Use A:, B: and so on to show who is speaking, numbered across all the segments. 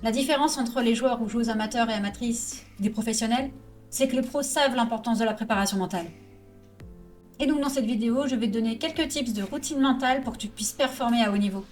A: La différence entre les joueurs ou joueuses amateurs et amatrices des professionnels, c'est que les pros savent l'importance de la préparation mentale. Et donc dans cette vidéo, je vais te donner quelques tips de routine mentale pour que tu puisses performer à haut niveau.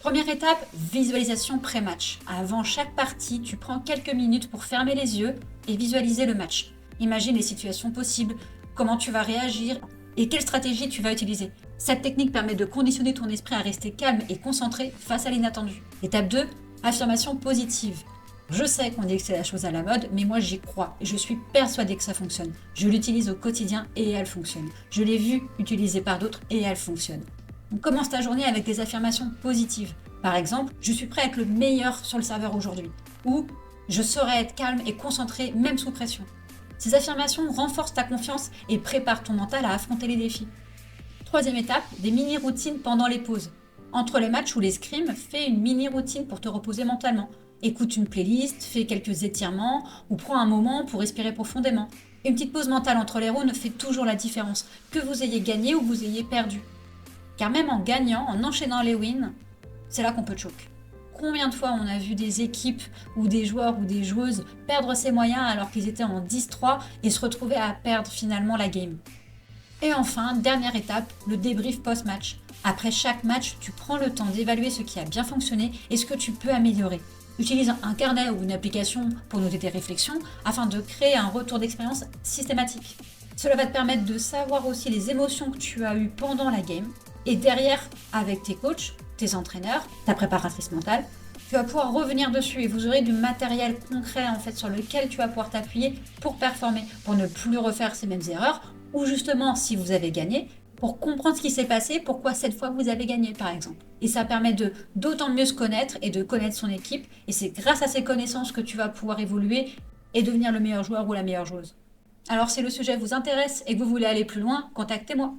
A: Première étape, visualisation pré-match. Avant chaque partie, tu prends quelques minutes pour fermer les yeux et visualiser le match. Imagine les situations possibles, comment tu vas réagir et quelle stratégie tu vas utiliser. Cette technique permet de conditionner ton esprit à rester calme et concentré face à l'inattendu. Étape 2, affirmation positive. Je sais qu'on dit que c'est la chose à la mode, mais moi j'y crois et je suis persuadée que ça fonctionne. Je l'utilise au quotidien et elle fonctionne. Je l'ai vue utilisée par d'autres et elle fonctionne. On commence ta journée avec des affirmations positives. Par exemple, je suis prêt à être le meilleur sur le serveur aujourd'hui. Ou je saurai être calme et concentré même sous pression. Ces affirmations renforcent ta confiance et préparent ton mental à affronter les défis. Troisième étape, des mini-routines pendant les pauses. Entre les matchs ou les scrims, fais une mini-routine pour te reposer mentalement. Écoute une playlist, fais quelques étirements ou prends un moment pour respirer profondément. Une petite pause mentale entre les rounds fait toujours la différence, que vous ayez gagné ou que vous ayez perdu. Car même en gagnant, en enchaînant les wins, c'est là qu'on peut choke. Combien de fois on a vu des équipes ou des joueurs ou des joueuses perdre ses moyens alors qu'ils étaient en 10-3 et se retrouver à perdre finalement la game. Et enfin, dernière étape, le débrief post-match. Après chaque match, tu prends le temps d'évaluer ce qui a bien fonctionné et ce que tu peux améliorer. Utilise un carnet ou une application pour noter tes réflexions afin de créer un retour d'expérience systématique. Cela va te permettre de savoir aussi les émotions que tu as eues pendant la game. Et derrière, avec tes coachs, tes entraîneurs, ta préparatrice mentale, tu vas pouvoir revenir dessus et vous aurez du matériel concret en fait sur lequel tu vas pouvoir t'appuyer pour performer, pour ne plus refaire ces mêmes erreurs ou justement si vous avez gagné, pour comprendre ce qui s'est passé, pourquoi cette fois vous avez gagné par exemple. Et ça permet de d'autant mieux se connaître et de connaître son équipe et c'est grâce à ces connaissances que tu vas pouvoir évoluer et devenir le meilleur joueur ou la meilleure joueuse. Alors si le sujet vous intéresse et que vous voulez aller plus loin, contactez-moi.